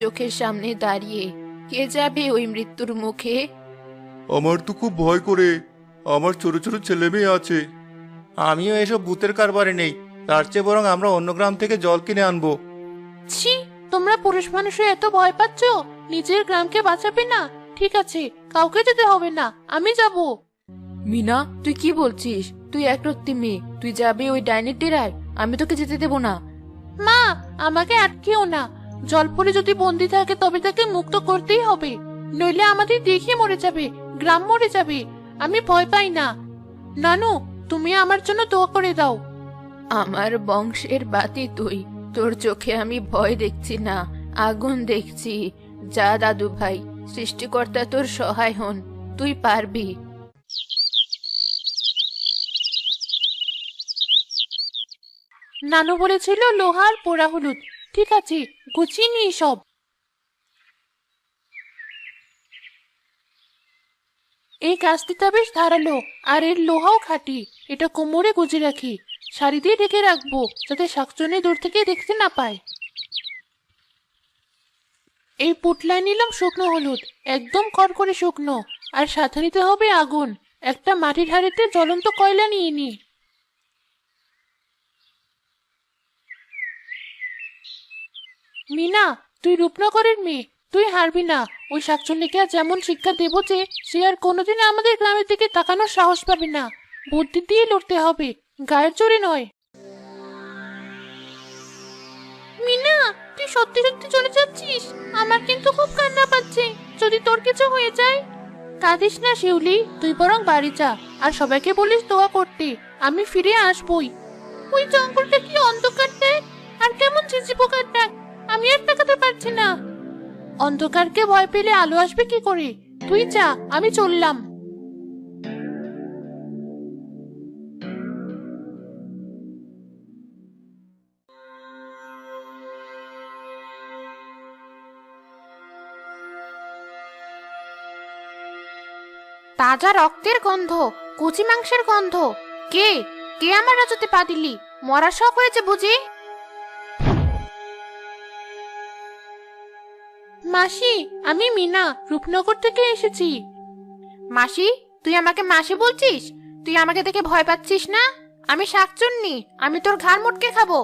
চোখের সামনে দাঁড়িয়ে কে যাবে ওই মৃত্যুর মুখে? আমার তো খুব ভয় করে। আমার ছোট ছোট ছেলে মেয়ে আছে। আমিও এসব ভূতের কারবারে নেই। তার চেয়ে বরং আমরা অন্য গ্রাম থেকে জল কিনে আনবো। ছি, তোমরা পুরুষ মানুষে এত ভয় পাচ্ছ? নিজের গ্রামকে বাঁচাবে না? ঠিক আছে, কাউকে যেতে হবে না, আমি যাব। মিনা, তুই কি বলছিস? তুই একরত্তি মেয়ে, তুই যাবে ওই ডাইনির ডেরায়? আমি তোকে যেতে দেবো না। মা, আমাকে আটকেও না। জলপরি যদি বন্দি থাকে তবে তাকে মুক্ত করতেই হবে, নইলে আমাদের দেখে মরে যাবে, গ্রাম মরে যাবে। আমি ভয় পাই না। নানু, তুমি আমার জন্য দোয়া করে দাও। আমার বংশের বাতি তুই, তোর চোখে আমি ভয় দেখছি না, আগুন দেখছি। যা দাদু ভাই, সৃষ্টিকর্তা তোর সহায় হন, তুই পারবি। নানু বলেছিল লোহার পোড়া হলুদ। ঠিক আছে, গুছিয়ে নিই সব। এই কাস্তিটা বেশ ধারালো, আর এর লোহাও খাঁটি। এটা কোমরে গুজে রাখি, শাড়ি দিয়ে ঢেকে রাখবো, যাতে শাকচুন্নি দূর থেকে দেখতে না পায়। এই পুটলায় নিলাম শুকনো হলুদ, একদম কড়কড়ে শুকনো। আর সাথে নিতে হবে আগুন। একটা মাটির হাঁড়িতে জ্বলন্ত কয়লা নিয়ে নি। মিনা, তুই রূপনগরের মেয়ে, তুই হারবি না। ওই শাকচুন্নিকে আর যেমন শিক্ষা দেবো যে সে আর কোনোদিন আমাদের গ্রামের দিকে তাকানোর সাহস পাবে না। বুদ্ধি দিয়ে লড়তে হবে, গায়ের জোরে নয়। মিনা, তুই সত্যি সত্যি চলে যাচ্ছিস? আমার কিন্তু খুব কান্না পাচ্ছে। যদি তোর কিছু হয়ে যায়? কাঁদিস না শিউলি, তুই বরং বাড়ি যা, আর সবাইকে বলিস দোয়া করতে। আমি ফিরে আসবই। ওই জঙ্গলটা কি অন্ধকার দেখ, আর কেমন ঝিঝি পোকার ডাক। আমি আর তাকাতে পারছি না। অন্ধকারকে ভয় পেলে আলো আসবে কি করে? তুই যা, আমি চললাম। তাজা রক্তের গন্ধ, কচি মাংসের গন্ধ। কে কে আমার রাজত্বে পা দিলি? মরার শখ হয়েছে বুঝি? মাসি, আমি মিনা, রূপনগর থেকে এসেছি। মাসি? তুই আমাকে মাসি বলছিস? তুই আমাকে দেখে ভয় পাচ্ছিস না? আমি শাকচুন্নি, আমি তোর ঘাড় মুটকে খাবো।